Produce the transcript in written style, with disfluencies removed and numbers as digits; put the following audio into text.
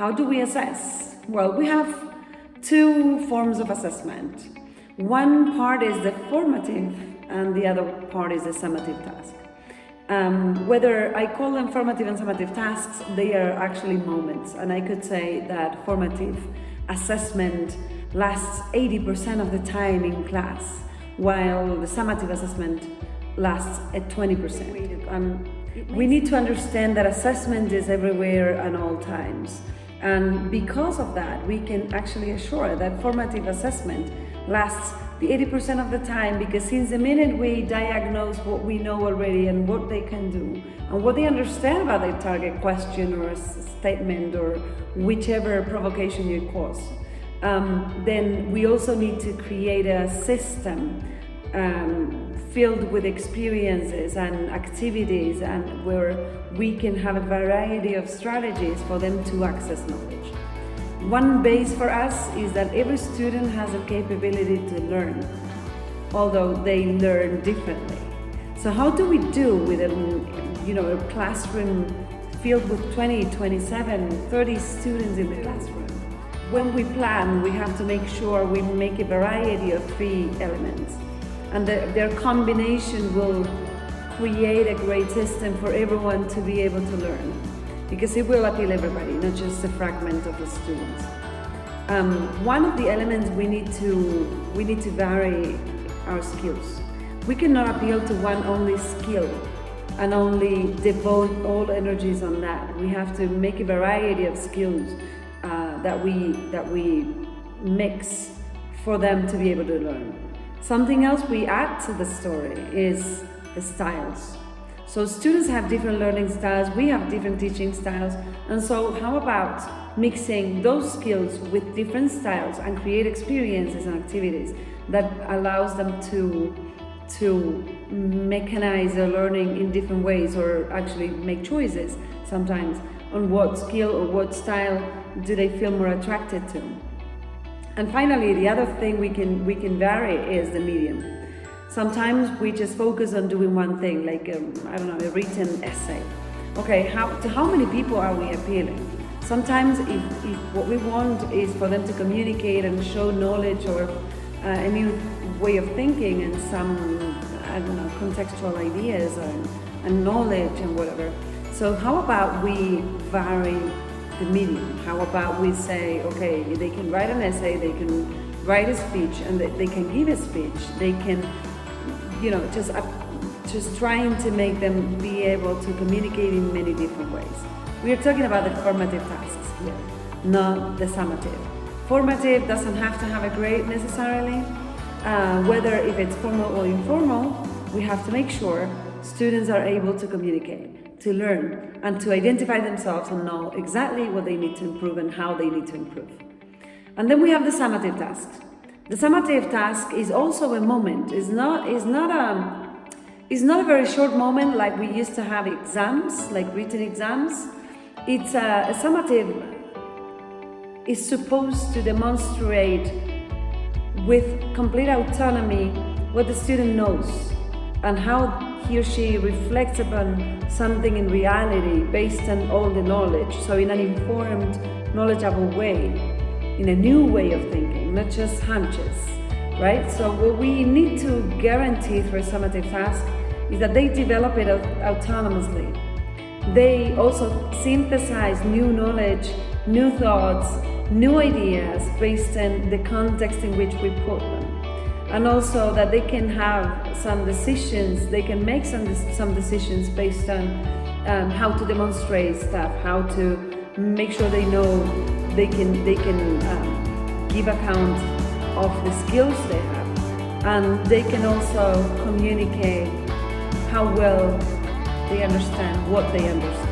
How do we assess? Well, we have two forms of assessment. One part is the formative and the other part is the summative task. Whether I call them formative and summative tasks, they are actually moments. And I could say that formative assessment lasts 80% of the time in class, while the summative assessment lasts at 20%. We need to understand that assessment is everywhere at all times. And because of that, we can actually assure that formative assessment lasts the 80% of the time, because since the minute we diagnose what we know already and what they can do and what they understand about their target question or a statement or whichever provocation you cause, then we also need to create a system filled with experiences and activities, and where we can have a variety of strategies for them to access knowledge. One base for us is that every student has a capability to learn, although they learn differently. So how do we do with a classroom filled with 20, 27, 30 students in the classroom? When we plan, we have to make sure we make a variety of 3 elements, and their combination will create a great system for everyone to be able to learn, because it will appeal everybody, not just a fragment of the students. One of the elements we need to vary our skills. We cannot appeal to one only skill and only devote all energies on that. We have to make a variety of skills that we mix for them to be able to learn. Something else we add to the story is the styles. So students have different learning styles, we have different teaching styles, and so how about mixing those skills with different styles and create experiences and activities that allows them to mechanize their learning in different ways, or actually make choices sometimes on what skill or what style do they feel more attracted to. And finally, the other thing we can vary is the medium. Sometimes we just focus on doing one thing, like a written essay. Okay, to how many people are we appealing? Sometimes if what we want is for them to communicate and show knowledge or a new way of thinking and some, contextual ideas and knowledge and whatever. So how about we vary the medium? How about we say, okay, they can write an essay, they can write a speech, and they can give a speech. They can, just trying to make them be able to communicate in many different ways. We are talking about the formative tasks here, not the summative. Formative doesn't have to have a grade necessarily. Whether if it's formal or informal, we have to make sure students are able to communicate, to learn, and to identify themselves and know exactly what they need to improve and how they need to improve. And then we have the summative task. The summative task is also a moment. It's not a very short moment like we used to have exams, like written exams. It's a summative is supposed to demonstrate with complete autonomy what the student knows and how he or she reflects upon something in reality based on all the knowledge. So in an informed, knowledgeable way, in a new way of thinking, not just hunches, right? So what we need to guarantee through a summative task is that they develop it autonomously. They also synthesize new knowledge, new thoughts, new ideas based on the context in which we put them. And also that they can have some decisions, they can make some decisions based on how to demonstrate stuff, how to make sure they know they can give account of the skills they have. And they can also communicate how well they understand what they understand.